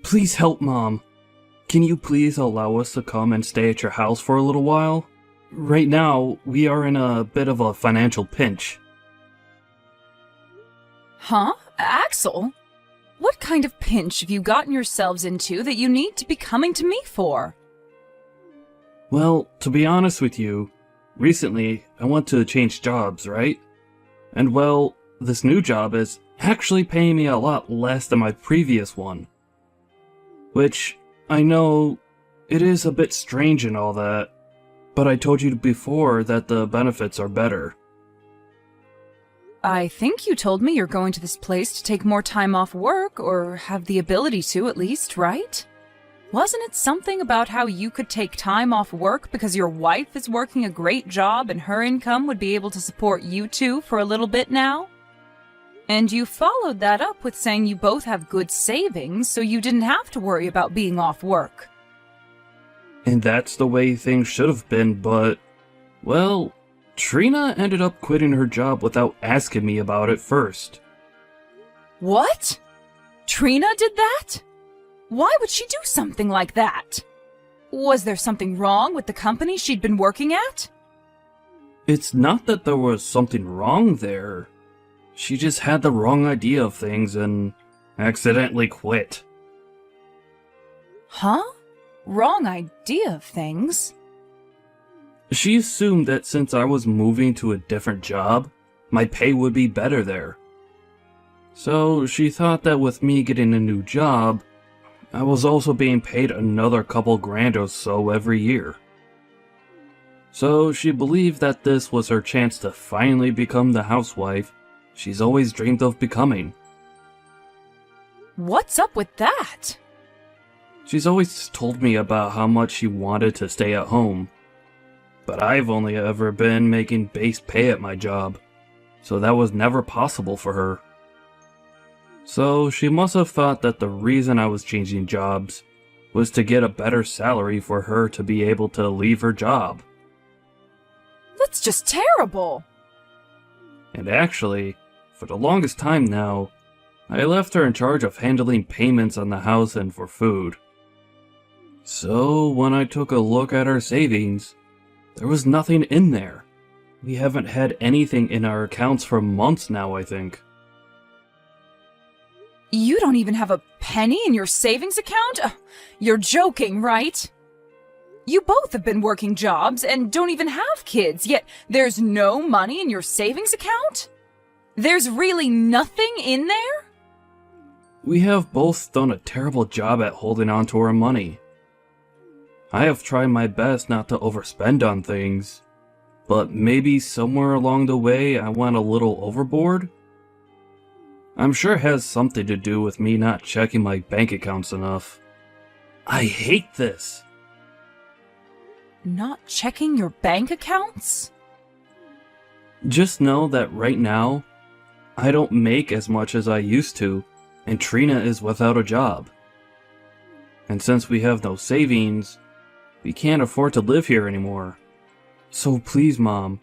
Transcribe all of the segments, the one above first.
Please help, Mom. Can you please allow us to come and stay at your house for a little while? Right now, we are in a bit of a financial pinch. Huh? Axel? What kind of pinch have you gotten yourselves into that you need to be coming to me for? Well, to be honest with you, recently I want to change jobs, right? And well, this new job is actually paying me a lot less than my previous one. Which, I know, it is a bit strange and all that, but I told you before that the benefits are better. I think you told me you're going to this place to take more time off work, or have the ability to at least, right? Wasn't it something about how you could take time off work because your wife is working a great job and her income would be able to support you two for a little bit now? And you followed that up with saying you both have good savings, so you didn't have to worry about being off work. And that's the way things should have been, but, well, Trina ended up quitting her job without asking me about it first. What? Trina did that? Why would she do something like that? Was there something wrong with the company she'd been working at? It's not that there was something wrong there. She just had the wrong idea of things and accidentally quit. Huh? Wrong idea of things? She assumed that since I was moving to a different job, my pay would be better there. So she thought that with me getting a new job, I was also being paid another couple grand or so every year. So she believed that this was her chance to finally become the housewife she's always dreamed of becoming. What's up with that? She's always told me about how much she wanted to stay at home. But I've only ever been making base pay at my job, so that was never possible for her. So she must have thought that the reason I was changing jobs was to get a better salary for her to be able to leave her job. That's just terrible! And actually, for the longest time now, I left her in charge of handling payments on the house and for food. So when I took a look at our savings, there was nothing in there. We haven't had anything in our accounts for months now, I think. You don't even have a penny in your savings account? You're joking, right? You both have been working jobs and don't even have kids, yet there's no money in your savings account? There's really nothing in there? We have both done a terrible job at holding on to our money. I have tried my best not to overspend on things, but maybe somewhere along the way I went a little overboard? I'm sure it has something to do with me not checking my bank accounts enough. I hate this! Not checking your bank accounts? Just know that right now, I don't make as much as I used to, and Trina is without a job. And since we have no savings, we can't afford to live here anymore. So please, Mom,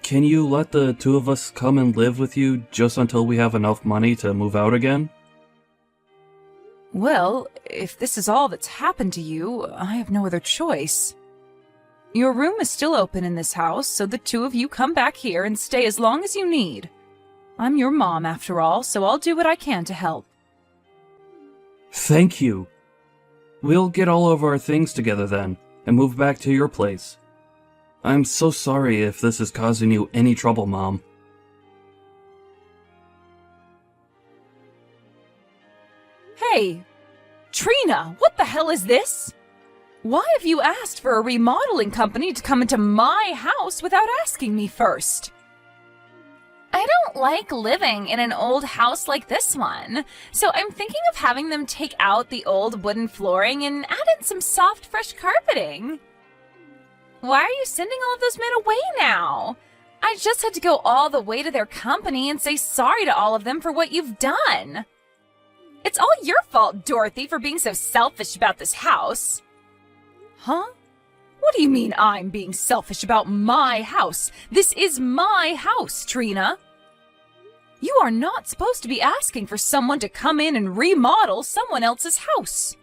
can you let the two of us come and live with you just until we have enough money to move out again? Well, if this is all that's happened to you, I have no other choice. Your room is still open in this house, so the two of you come back here and stay as long as you need. I'm your mom, after all, so I'll do what I can to help. Thank you. We'll get all of our things together then, and move back to your place. I'm so sorry if this is causing you any trouble, Mom. Hey! Trina, what the hell is this? Why have you asked for a remodeling company to come into my house without asking me first? I don't like living in an old house like this one, so I'm thinking of having them take out the old wooden flooring and add in some soft, fresh carpeting. Why are you sending all of those men away now? I just had to go all the way to their company and say sorry to all of them for what you've done. It's all your fault, Dorothy, for being so selfish about this house. Huh? What do you mean I'm being selfish about my house? This is my house, Trina. You are not supposed to be asking for someone to come in and remodel someone else's house.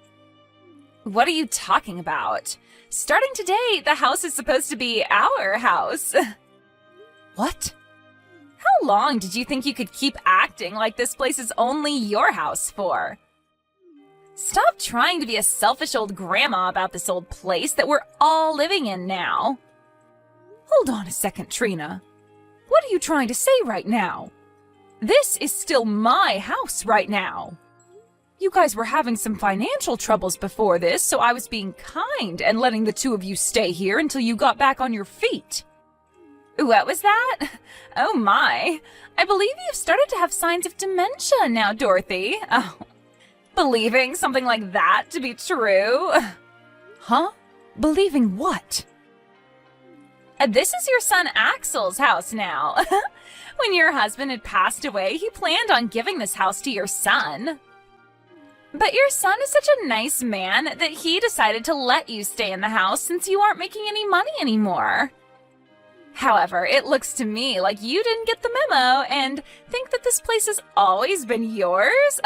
What are you talking about? Starting today, the house is supposed to be our house. What? How long did you think you could keep acting like this place is only your house for? Stop trying to be a selfish old grandma about this old place that we're all living in now. Hold on a second, Trina. What are you trying to say right now? This is still my house right now. You guys were having some financial troubles before this, so I was being kind and letting the two of you stay here until you got back on your feet. What was that? Oh my. I believe you've started to have signs of dementia now, Dorothy. Oh, believing something like that to be true? Huh? Believing what? This is your son Axel's house now. When your husband had passed away, he planned on giving this house to your son. But your son is such a nice man that he decided to let you stay in the house since you aren't making any money anymore. However, it looks to me like you didn't get the memo and think that this place has always been yours.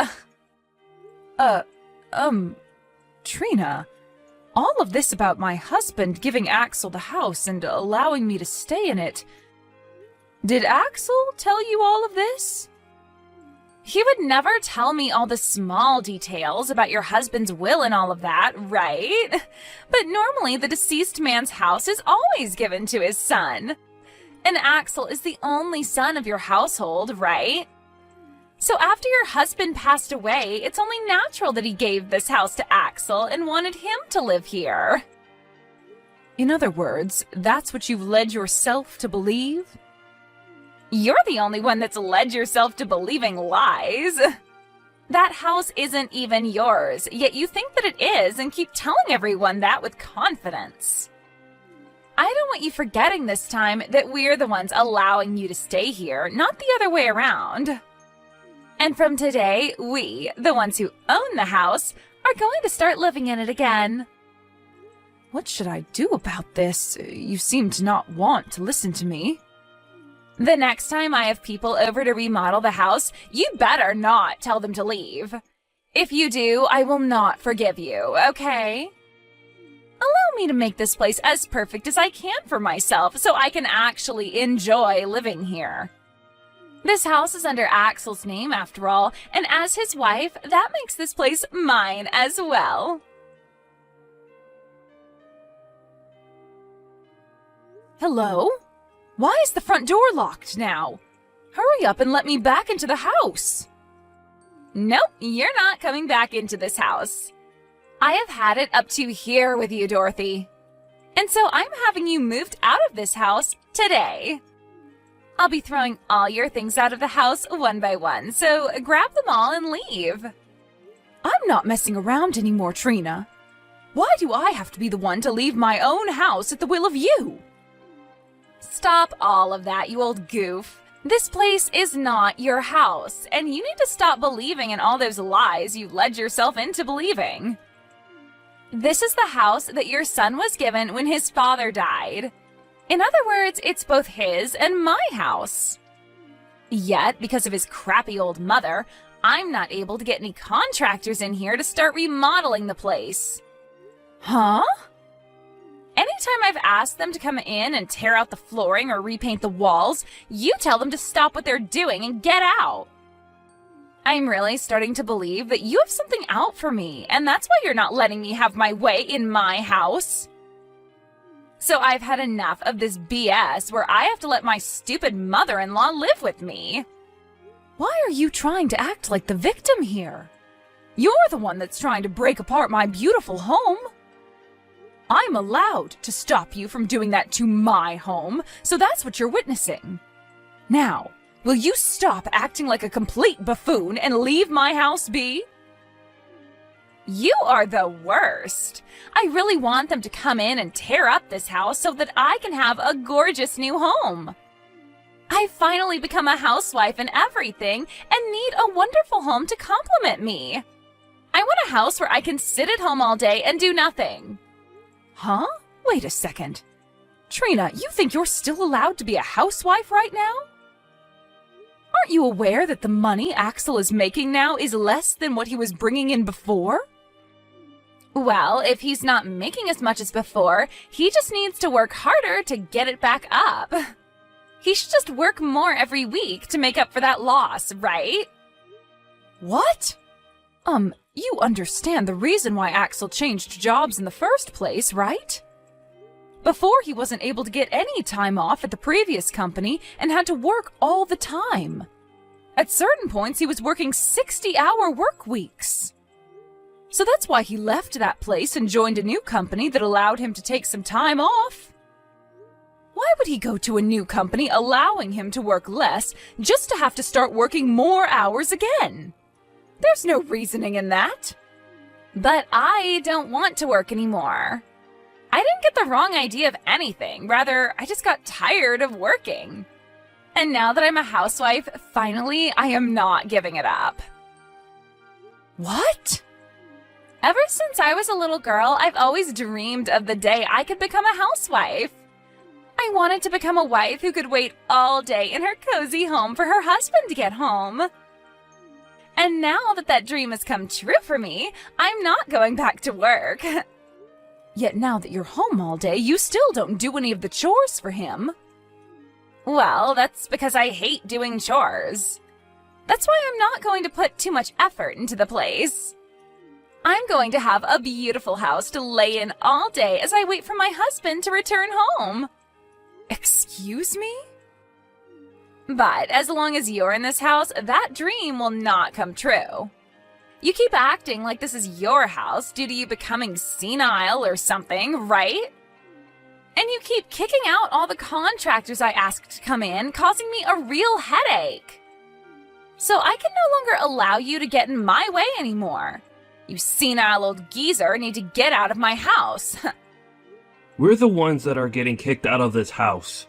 Trina, all of this about my husband giving Axel the house and allowing me to stay in it. Did Axel tell you all of this? He would never tell me all the small details about your husband's will and all of that, right? But normally the deceased man's house is always given to his son. And Axel is the only son of your household, right? So after your husband passed away, it's only natural that he gave this house to Axel and wanted him to live here. In other words, that's what you've led yourself to believe? You're the only one that's led yourself to believing lies. That house isn't even yours, yet you think that it is and keep telling everyone that with confidence. I don't want you forgetting this time that we're the ones allowing you to stay here, not the other way around. And from today, we, the ones who own the house, are going to start living in it again. What should I do about this? You seem to not want to listen to me. The next time I have people over to remodel the house, you better not tell them to leave. If you do, I will not forgive you, okay? Allow me to make this place as perfect as I can for myself so I can actually enjoy living here. This house is under Axel's name after all, and as his wife, that makes this place mine as well. Hello? Why is the front door locked now? Hurry up and let me back into the house. Nope, you're not coming back into this house. I have had it up to here with you, Dorothy. And so I'm having you moved out of this house today. I'll be throwing all your things out of the house one by one, so grab them all and leave. I'm not messing around anymore, Trina. Why do I have to be the one to leave my own house at the will of you? Stop all of that, you old goof. This place is not your house, and you need to stop believing in all those lies you led yourself into believing. This is the house that your son was given when his father died. In other words, it's both his and my house. Yet, because of his crappy old mother, I'm not able to get any contractors in here to start remodeling the place. Huh? Anytime I've asked them to come in and tear out the flooring or repaint the walls, you tell them to stop what they're doing and get out. I'm really starting to believe that you have something out for me, and that's why you're not letting me have my way in my house. So I've had enough of this BS where I have to let my stupid mother-in-law live with me. Why are you trying to act like the victim here? You're the one that's trying to break apart my beautiful home. I'm allowed to stop you from doing that to my home, so that's what you're witnessing. Now, will you stop acting like a complete buffoon and leave my house be? You are the worst. I really want them to come in and tear up this house so that I can have a gorgeous new home. I've finally become a housewife and everything and need a wonderful home to complement me. I want a house where I can sit at home all day and do nothing. Huh? Wait a second. Trina, you think you're still allowed to be a housewife right now? Aren't you aware that the money Axel is making now is less than what he was bringing in before? Well, if he's not making as much as before, he just needs to work harder to get it back up. He should just work more every week to make up for that loss, right? What? You understand the reason why Axel changed jobs in the first place, right? Before, he wasn't able to get any time off at the previous company and had to work all the time. At certain points, he was working 60-hour work weeks. So that's why he left that place and joined a new company that allowed him to take some time off. Why would he go to a new company allowing him to work less just to have to start working more hours again? There's no reasoning in that. But I don't want to work anymore. I didn't get the wrong idea of anything. Rather, I just got tired of working. And now that I'm a housewife, finally, I am not giving it up. What? Ever since I was a little girl, I've always dreamed of the day I could become a housewife. I wanted to become a wife who could wait all day in her cozy home for her husband to get home. And now that that dream has come true for me, I'm not going back to work. Yet now that you're home all day, you still don't do any of the chores for him. Well, that's because I hate doing chores. That's why I'm not going to put too much effort into the place. I'm going to have a beautiful house to lay in all day as I wait for my husband to return home. Excuse me? But as long as you're in this house, that dream will not come true. You keep acting like this is your house due to you becoming senile or something, right? And you keep kicking out all the contractors I asked to come in, causing me a real headache. So I can no longer allow you to get in my way anymore. You senile old geezer need to get out of my house. We're the ones that are getting kicked out of this house.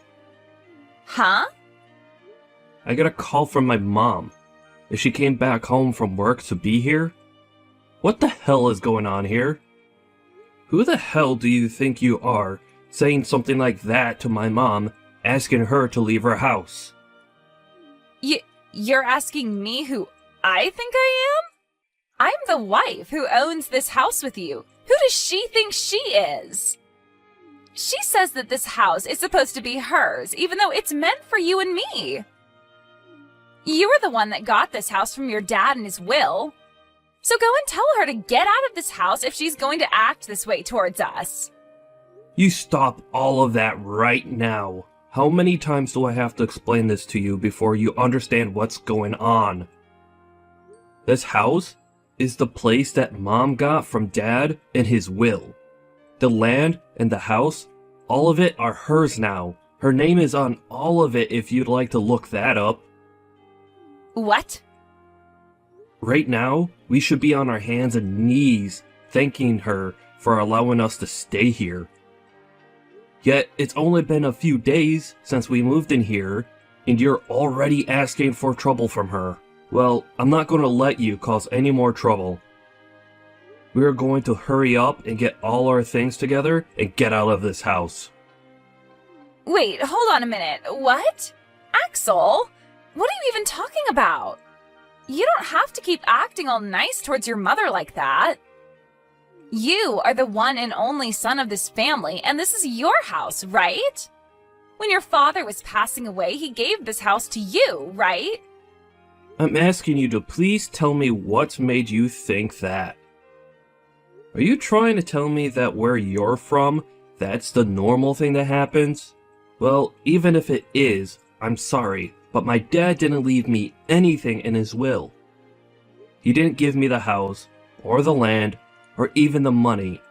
Huh? I got a call from my mom. If she came back home from work to be here? What the hell is going on here? Who the hell do you think you are, saying something like that to my mom, asking her to leave her house? You're asking me who I think I am? I'm the wife who owns this house with you. Who does she think she is? She says that this house is supposed to be hers, even though it's meant for you and me. You were the one that got this house from your dad in his will. So go and tell her to get out of this house if she's going to act this way towards us. You stop all of that right now. How many times do I have to explain this to you before you understand what's going on? This house is the place that Mom got from Dad in his will. The land and the house, all of it are hers now. Her name is on all of it if you'd like to look that up. What? Right now, we should be on our hands and knees thanking her for allowing us to stay here. Yet, it's only been a few days since we moved in here, and you're already asking for trouble from her. Well, I'm not going to let you cause any more trouble. We're going to hurry up and get all our things together and get out of this house. Wait, hold on a minute. What? Axel? What are you even talking about? You don't have to keep acting all nice towards your mother like that. You are the one and only son of this family, and this is your house, right? When your father was passing away, he gave this house to you, right? I'm asking you to please tell me what's made you think that. Are you trying to tell me that where you're from, that's the normal thing that happens? Well, even if it is, I'm sorry, but my dad didn't leave me anything in his will. He didn't give me the house, or the land, or even the money.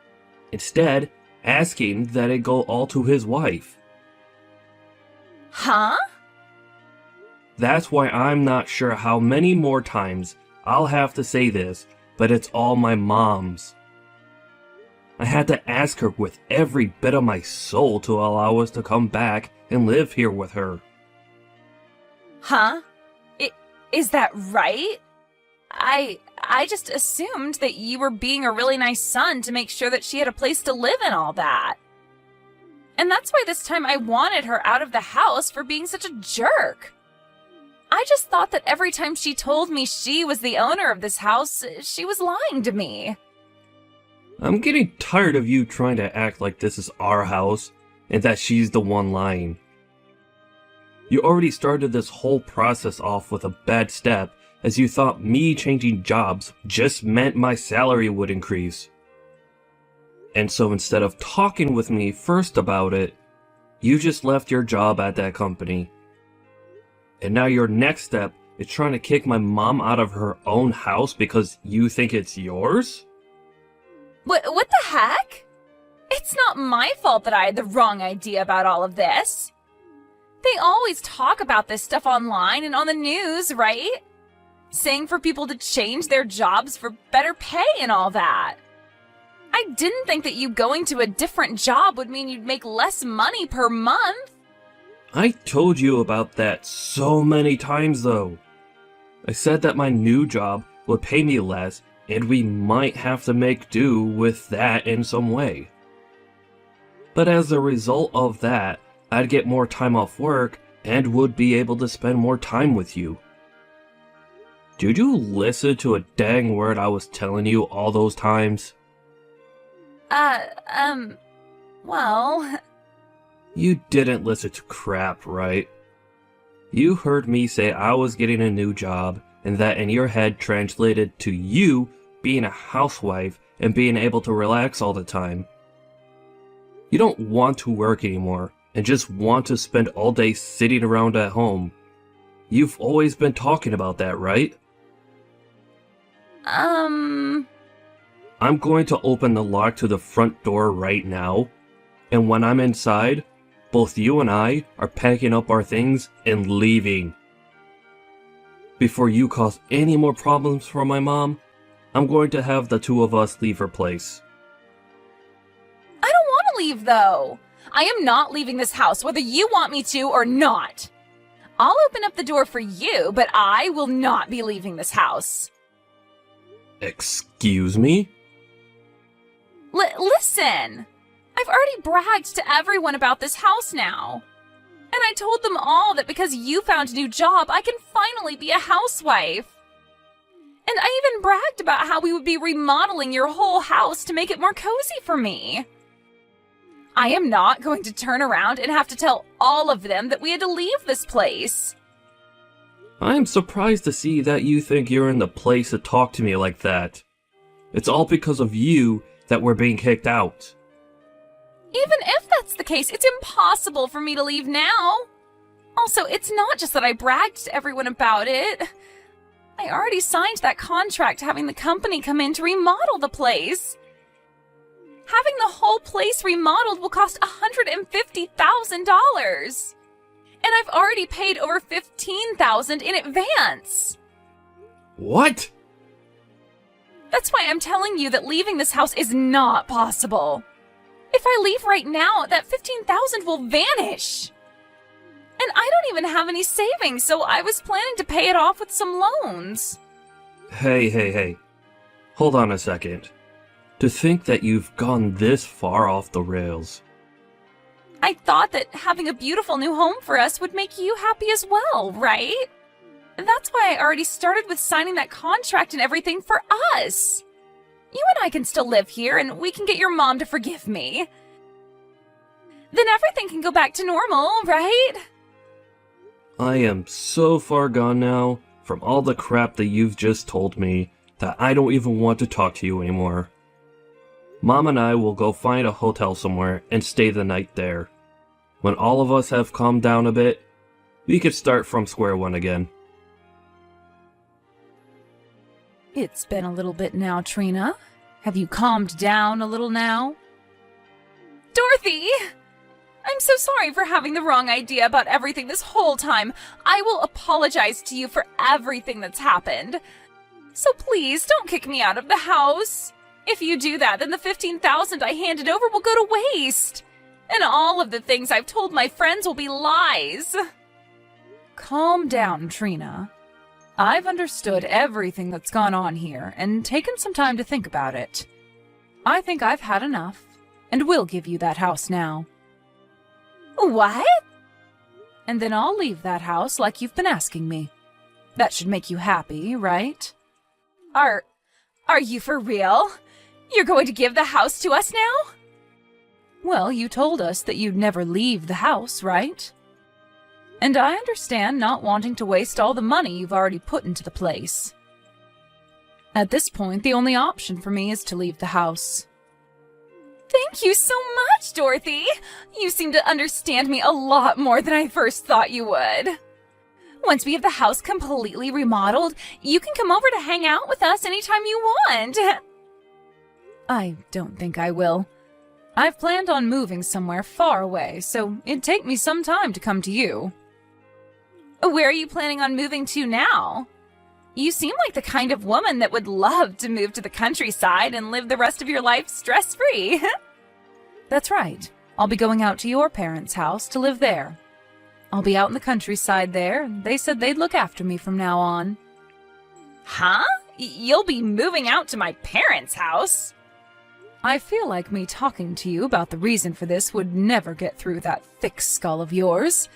Instead, asking that it go all to his wife. Huh? That's why I'm not sure how many more times I'll have to say this, but it's all my mom's. I had to ask her with every bit of my soul to allow us to come back and live here with her. Huh? Is that right? I just assumed that you were being a really nice son to make sure that she had a place to live and all that. And that's why this time I wanted her out of the house for being such a jerk. I just thought that every time she told me she was the owner of this house, she was lying to me. I'm getting tired of you trying to act like this is our house and that she's the one lying. You already started this whole process off with a bad step, as you thought me changing jobs just meant my salary would increase. And so instead of talking with me first about it, you just left your job at that company. And now your next step is trying to kick my mom out of her own house because you think it's yours? What the heck? It's not my fault that I had the wrong idea about all of this. They always talk about this stuff online and on the news, right? Saying for people to change their jobs for better pay and all that. I didn't think that you going to a different job would mean you'd make less money per month. I told you about that so many times though. I said that my new job would pay me less and we might have to make do with that in some way. But as a result of that, I'd get more time off work and would be able to spend more time with you. Did you listen to a dang word I was telling you all those times? Well... You didn't listen to crap, right? You heard me say I was getting a new job, and that in your head translated to you being a housewife and being able to relax all the time. You don't want to work anymore, and just want to spend all day sitting around at home. You've always been talking about that, right? I'm going to open the lock to the front door right now, and when I'm inside, both you and I are packing up our things and leaving. Before you cause any more problems for my mom, I'm going to have the two of us leave her place. I don't want to leave, though. I am not leaving this house, whether you want me to or not. I'll open up the door for you, but I will not be leaving this house. Excuse me? Listen! I've already bragged to everyone about this house now. And I told them all that because you found a new job, I can finally be a housewife. And I even bragged about how we would be remodeling your whole house to make it more cozy for me. I am not going to turn around and have to tell all of them that we had to leave this place. I'm surprised to see that you think you're in the place to talk to me like that. It's all because of you that we're being kicked out. Even if that's the case, it's impossible for me to leave now. Also, it's not just that I bragged to everyone about it. I already signed that contract having the company come in to remodel the place. Having the whole place remodeled will cost $150,000. And I've already paid over $15,000 in advance. What? That's why I'm telling you that leaving this house is not possible. If I leave right now, that $15,000 will vanish. And I don't even have any savings, so I was planning to pay it off with some loans. Hey. Hold on a second. To think that you've gone this far off the rails. I thought that having a beautiful new home for us would make you happy as well, right? That's why I already started with signing that contract and everything for us. You and I can still live here, and we can get your mom to forgive me. Then everything can go back to normal, right? I am so far gone now from all the crap that you've just told me that I don't even want to talk to you anymore. Mom and I will go find a hotel somewhere and stay the night there. When all of us have calmed down a bit, we could start from square one again. It's been a little bit now, Trina. Have you calmed down a little now? Dorothy! I'm so sorry for having the wrong idea about everything this whole time. I will apologize to you for everything that's happened. So please, don't kick me out of the house. If you do that, then the $15,000 I handed over will go to waste. And all of the things I've told my friends will be lies. Calm down, Trina. I've understood everything that's gone on here and taken some time to think about it. I think I've had enough, and will give you that house now. What? And then I'll leave that house like you've been asking me. That should make you happy, right? Are you for real? You're going to give the house to us now? Well, you told us that you'd never leave the house, right? And I understand not wanting to waste all the money you've already put into the place. At this point, the only option for me is to leave the house. Thank you so much, Dorothy. You seem to understand me a lot more than I first thought you would. Once we have the house completely remodeled, you can come over to hang out with us anytime you want. I don't think I will. I've planned on moving somewhere far away, so it'd take me some time to come to you. Where are you planning on moving to now? You seem like the kind of woman that would love to move to the countryside and live the rest of your life stress-free. That's right. I'll be going out to your parents' house to live there. I'll be out in the countryside there, and they said they'd look after me from now on. Huh? You'll be moving out to my parents' house? I feel like me talking to you about the reason for this would never get through that thick skull of yours.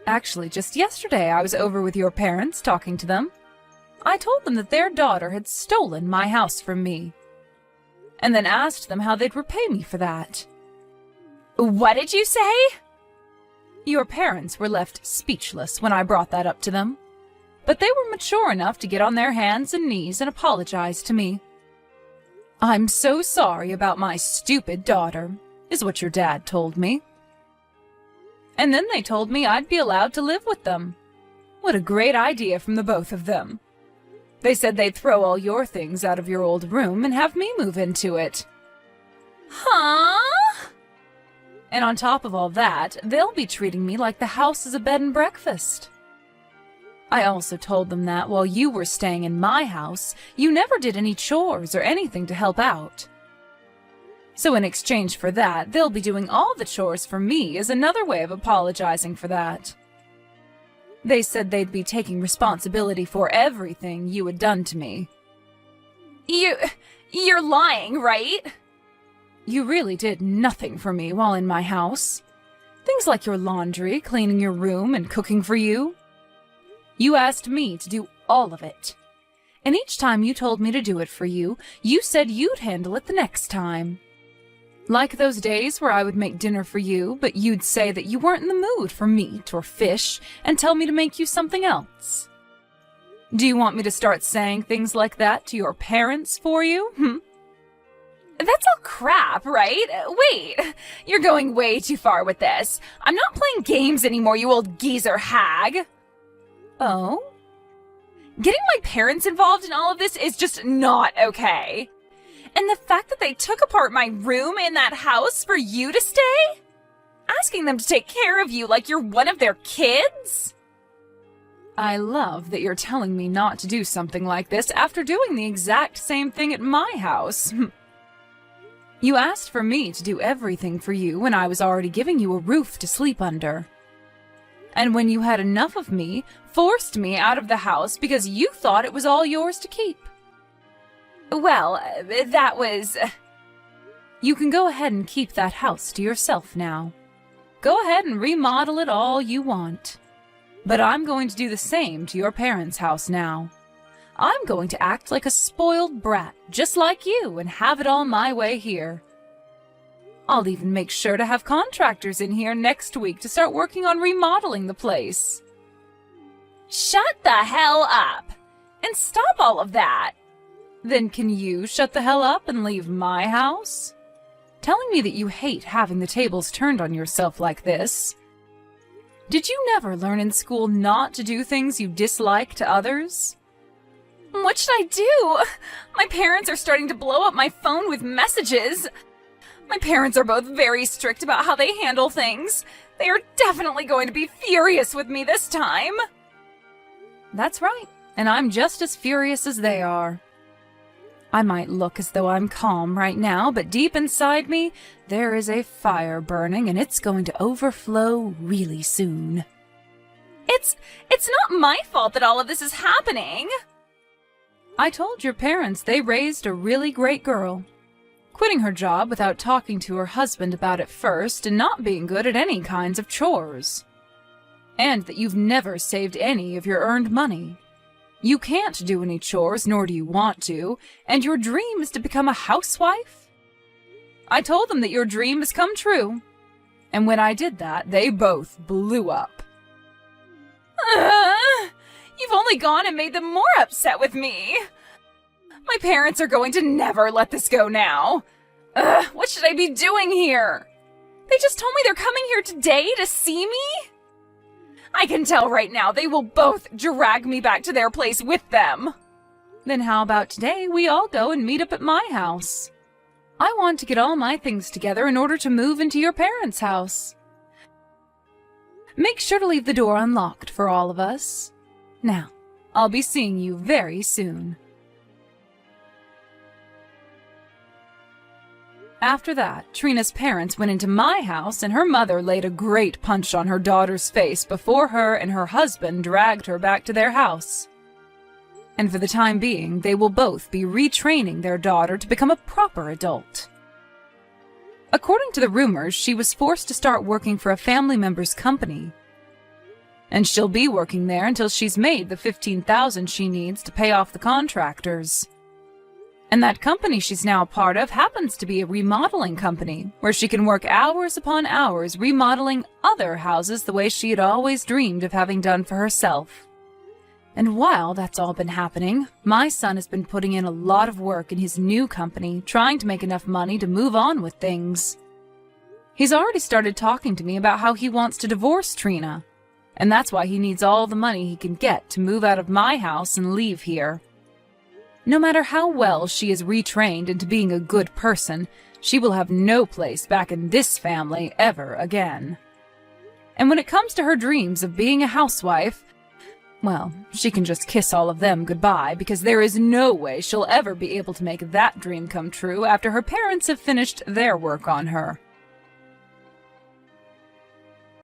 Actually, just yesterday I was over with your parents talking to them. I told them that their daughter had stolen my house from me, and then asked them how they'd repay me for that. What did you say? Your parents were left speechless when I brought that up to them, but they were mature enough to get on their hands and knees and apologize to me. I'm so sorry about my stupid daughter, is what your dad told me. And then they told me I'd be allowed to live with them. What a great idea from the both of them. They said they'd throw all your things out of your old room and have me move into it. Huh? And on top of all that, they'll be treating me like the house is a bed and breakfast. I also told them that while you were staying in my house, you never did any chores or anything to help out. So in exchange for that, they'll be doing all the chores for me as another way of apologizing for that. They said they'd be taking responsibility for everything you had done to me. You're lying, right? You really did nothing for me while in my house. Things like your laundry, cleaning your room, and cooking for you. You asked me to do all of it. And each time you told me to do it for you, you said you'd handle it the next time. Like those days where I would make dinner for you, but you'd say that you weren't in the mood for meat or fish and tell me to make you something else. Do you want me to start saying things like that to your parents for you? That's all crap, right? Wait, you're going way too far with this. I'm not playing games anymore, you old geezer hag. Oh? Getting my parents involved in all of this is just not okay. And the fact that they took apart my room in that house for you to stay? Asking them to take care of you like you're one of their kids? I love that you're telling me not to do something like this after doing the exact same thing at my house. You asked for me to do everything for you when I was already giving you a roof to sleep under. And when you had enough of me, forced me out of the house because you thought it was all yours to keep. Well, that was... You can go ahead and keep that house to yourself now. Go ahead and remodel it all you want. But I'm going to do the same to your parents' house now. I'm going to act like a spoiled brat, just like you, and have it all my way here. I'll even make sure to have contractors in here next week to start working on remodeling the place. Shut the hell up! And stop all of that! Then can you shut the hell up and leave my house? Telling me that you hate having the tables turned on yourself like this. Did you never learn in school not to do things you dislike to others? What should I do? My parents are starting to blow up my phone with messages. My parents are both very strict about how they handle things. They are definitely going to be furious with me this time. That's right, and I'm just as furious as they are. I might look as though I'm calm right now, but deep inside me, there is a fire burning and it's going to overflow really soon. It's not my fault that all of this is happening. I told your parents they raised a really great girl. Quitting her job without talking to her husband about it first and not being good at any kinds of chores. And that you've never saved any of your earned money, You can't do any chores, nor do you want to, and your dream is to become a housewife? I told them that your dream has come true, and when I did that, they both blew up. You've only gone and made them more upset with me. My parents are going to never let this go now. What should I be doing here? They just told me they're coming here today to see me? I can tell right now they will both drag me back to their place with them. Then how about today we all go and meet up at my house? I want to get all my things together in order to move into your parents' house. Make sure to leave the door unlocked for all of us. Now, I'll be seeing you very soon. After that, Trina's parents went into my house and her mother laid a great punch on her daughter's face before her and her husband dragged her back to their house. And for the time being, they will both be retraining their daughter to become a proper adult. According to the rumors, she was forced to start working for a family member's company. And she'll be working there until she's made the $15,000 she needs to pay off the contractors. And that company she's now a part of happens to be a remodeling company, where she can work hours upon hours remodeling other houses the way she had always dreamed of having done for herself. And while that's all been happening, my son has been putting in a lot of work in his new company, trying to make enough money to move on with things. He's already started talking to me about how he wants to divorce Trina, and that's why he needs all the money he can get to move out of my house and leave here. No matter how well she is retrained into being a good person, she will have no place back in this family ever again. And when it comes to her dreams of being a housewife, well, she can just kiss all of them goodbye, because there is no way she'll ever be able to make that dream come true after her parents have finished their work on her.